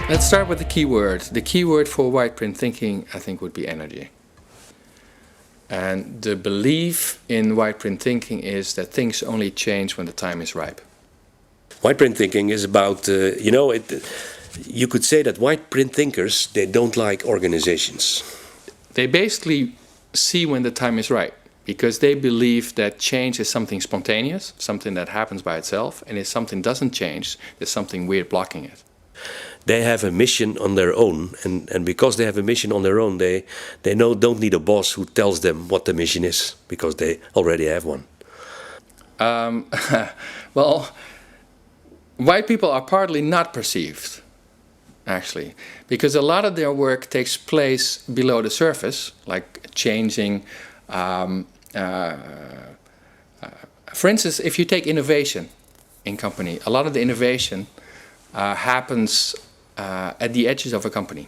Let's start with the key word. The key word for Whiteprint thinking, I think, would be energy. And the belief in Whiteprint thinking is that things only change when the time is ripe. Whiteprint thinking is about, you could say that Whiteprint thinkers, they don't like organizations. They basically see when the time is right, because they believe that change is something spontaneous, something that happens by itself, and if something doesn't change, there's something weird blocking it. They have a mission on their own, and because they have a mission on their own, they don't need a boss who tells them what the mission is, because they already have one. Well, white people are partly not perceived, actually, because a lot of their work takes place below the surface, like changing. For instance, if you take innovation in company, a lot of the innovation happens at the edges of a company.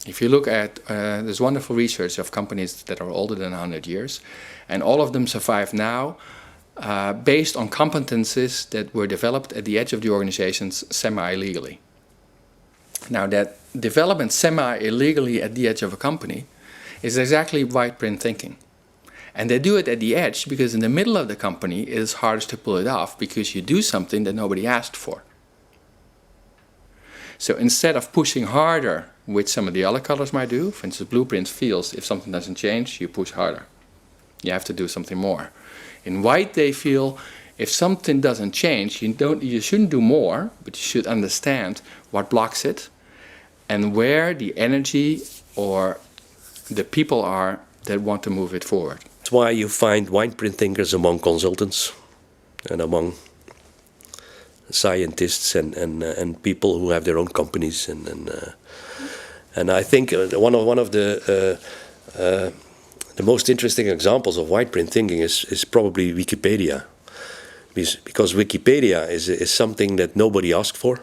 If you look at, there's wonderful research of companies that are older than 100 years, and all of them survive now based on competences that were developed at the edge of the organizations semi-illegally. Now, that development semi-illegally at the edge of a company is exactly Whiteprint thinking. And they do it at the edge because in the middle of the company it is hardest to pull it off, because you do something that nobody asked for. So instead of pushing harder, which some of the other colors might do, for instance, Blueprint feels if something doesn't change, you push harder. You have to do something more. In white, they feel if something doesn't change, you shouldn't do more, but you should understand what blocks it and where the energy or the people are that want to move it forward. That's why you find Whiteprint thinkers among consultants and among scientists and people who have their own companies, and I think one of the most interesting examples of Whiteprint thinking is probably Wikipedia, because Wikipedia is something that nobody asked for.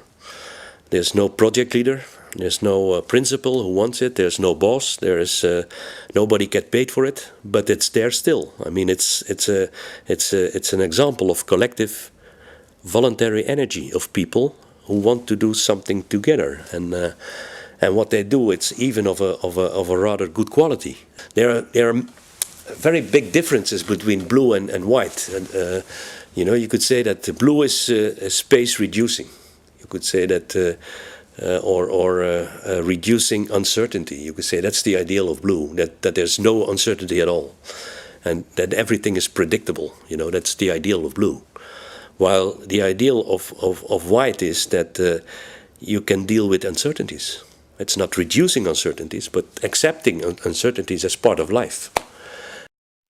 There's no project leader, there's no principal who wants it, there's no boss, there is nobody get paid for it, but it's there still. I mean, it's an example of collective voluntary energy of people who want to do something together, and what they do, it's even of a rather good quality. There are very big differences between blue and white, and you could say that the blue is space reducing. You could say that, or reducing uncertainty. You could say that's the ideal of blue, that there's no uncertainty at all, and that everything is predictable. That's the ideal of blue. While the ideal of white is that you can deal with uncertainties. It's not reducing uncertainties, but accepting uncertainties as part of life.